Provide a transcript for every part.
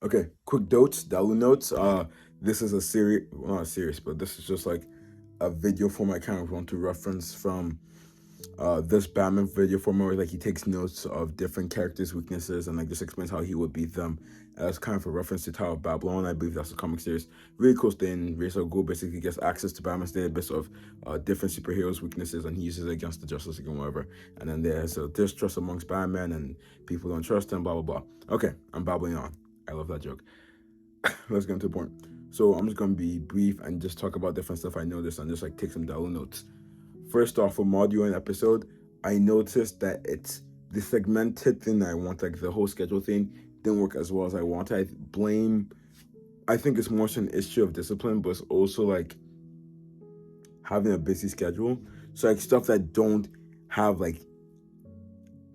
Okay, quick notes, Dalu notes. This is a series, well, not a series, but this is just like a video form I kind of want to reference from this Batman video form where like he takes notes of different characters' weaknesses and like just explains how he would beat them. As kind of a reference to Tower of Babylon, I believe that's a comic series. Really cool thing. Ra's al Ghul basically gets access to Batman's database of different superheroes' weaknesses, and he uses it against the Justice League and whatever. And then there's a distrust amongst Batman, and people don't trust him. Blah blah blah. Okay, I'm babbling on. I love that joke. Let's get into the point. So I'm just gonna be brief and just talk about different stuff I noticed and just like take some download notes. First off, for module and episode, I noticed that it's the segmented thing that I want, like the whole schedule thing, didn't work as well as I wanted. I think it's more so an issue of discipline, but it's also like having a busy schedule. So like stuff that don't have like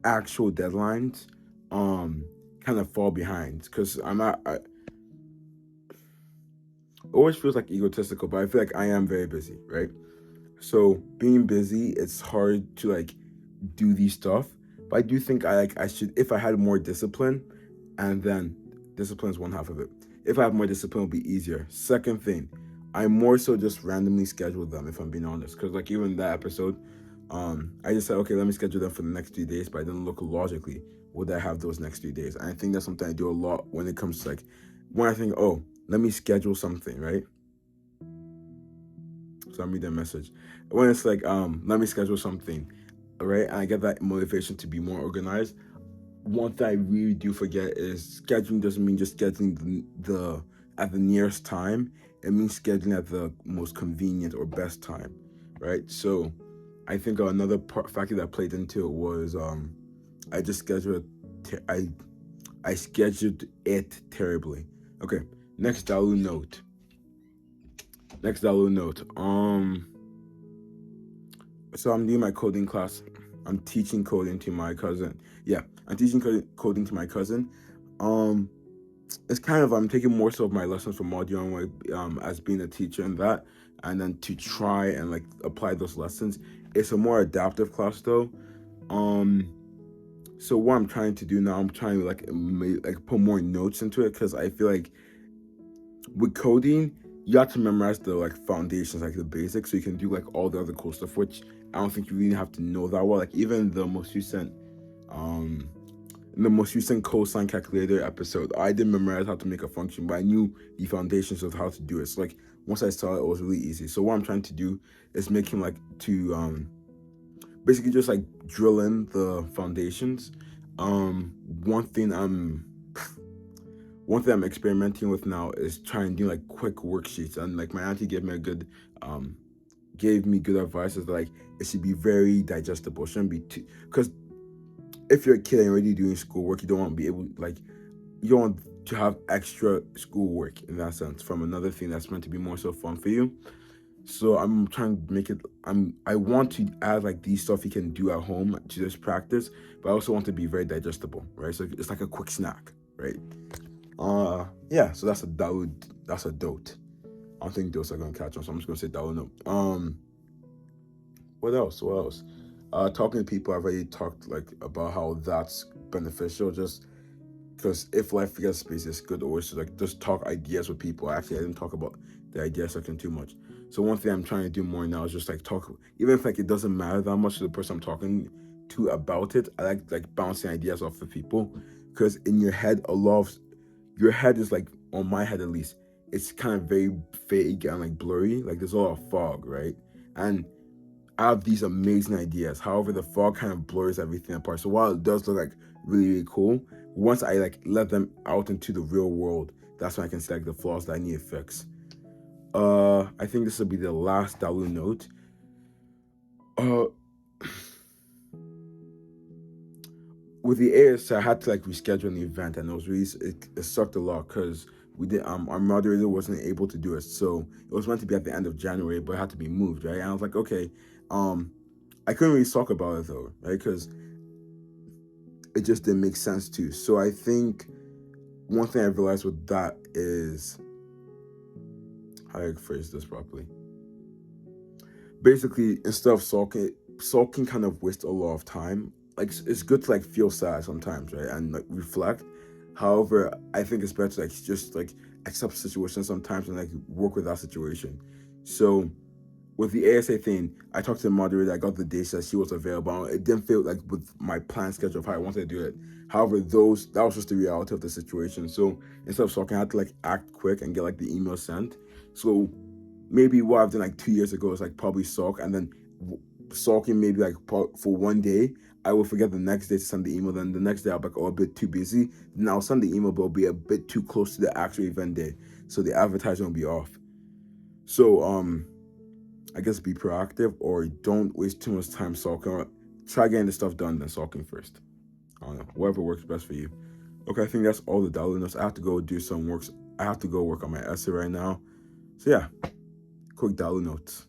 actual deadlines, um, kind of fall behind because I always feels like egotistical, but I feel like I am very busy, right? So being busy, it's hard to like do these stuff. But I do think I should, if I had more discipline, and then discipline is one half of it. If I have more discipline, it'll be easier. Second thing, I more so just randomly schedule them if I'm being honest. Cause like even that episode, I just said, okay, let me schedule them for the next 3 days, but I didn't look logically, would I have those next 3 days? And I think that's something I do a lot when it comes to like when I think, oh, let me schedule something, right? So I read that message. When it's like, let me schedule something, right? And I get that motivation to be more organized. One thing I really do forget is scheduling doesn't mean just scheduling the at the nearest time. It means scheduling at the most convenient or best time, right? So I think another factor that played into it was I just scheduled I scheduled it terribly. Okay, next Dalu note. Next Dalu note. So I'm doing my coding class. I'm teaching coding to my cousin. Yeah, I'm teaching coding to my cousin. Um, it's kind of I'm taking more so of my lessons from Module as being a teacher and that, and then to try and like apply those lessons. It's a more adaptive class though. Um, so what I'm trying to do now, I'm trying to like put more notes into it because I feel like with coding, you have to memorize the like foundations, like the basics, so you can do like all the other cool stuff, which I don't think you really have to know that well. Like even um, in the most recent cosine calculator episode, I didn't memorize how to make a function, but I knew the foundations of how to do it. So like once I saw it, it was really easy. So what I'm trying to do is make him like to basically just like drill in the foundations. Um, one thing I'm one thing I'm experimenting with now is trying to do like quick worksheets, and like my auntie um gave me good advice is like it should be very digestible. It shouldn't be too because if you're a kid and you're already doing schoolwork, you don't want to be able like you don't want to have extra schoolwork in that sense from another thing that's meant to be more so fun for you. So I'm trying to make it. I want to add like these stuff you can do at home to just practice, but I also want to be very digestible, right? So it's like a quick snack, right? Yeah, so that's a Dawood. That's a dote. I don't think those are gonna catch on, so I'm just gonna say Dawood. No. What else? What else? Talking to people, I've already talked like about how that's beneficial. Just because if life gets space, it's good always to like just talk ideas with people. Actually, I didn't talk about the idea section too much. So one thing I'm trying to do more now is just like talk, even if like it doesn't matter that much to the person I'm talking to about it. I like bouncing ideas off of people because in your head, a lot of your head is like on my head at least. It's kind of very vague and like blurry. Like there's a lot of fog, right? And I have these amazing ideas. However, the fog kind of blurs everything apart. So while it does look like really, really cool, once I like let them out into the real world, that's when I can see like the flaws that I need to fix. I think this will be the last Dalu note. Uh, with the AS, I had to like reschedule an event, and it was really it sucked a lot because we did our moderator wasn't able to do it, so it was meant to be at the end of January, but it had to be moved, right? And I was like, okay, um, I couldn't really talk about it though, right? Because it just didn't make sense to. So I think one thing I realized with that is how do I phrase this properly. Basically, instead of sulking kind of wastes a lot of time. Like it's good to like feel sad sometimes, right, and like reflect. However, I think it's better to like just like accept situations sometimes and like work with that situation. So with the ASA thing, I talked to the moderator. I got the dates that she was available. It didn't feel like with my planned schedule of how I wanted to do it. However, that was just the reality of the situation. So instead of talking, I had to like act quick and get like the email sent. So maybe what I've done like 2 years ago is like probably sulk and then sulking maybe like for one day. I will forget the next day to send the email. Then the next day I'll be like, oh, a bit too busy. Then I'll send the email, but it'll be a bit too close to the actual event day, so the advertisement will be off. So I guess be proactive or don't waste too much time sulking. Try getting the stuff done then sulking first. I don't know, whatever works best for you. Okay, I think that's all the download notes. I have to go do some works. I have to go work on my essay right now. So yeah, quick download notes.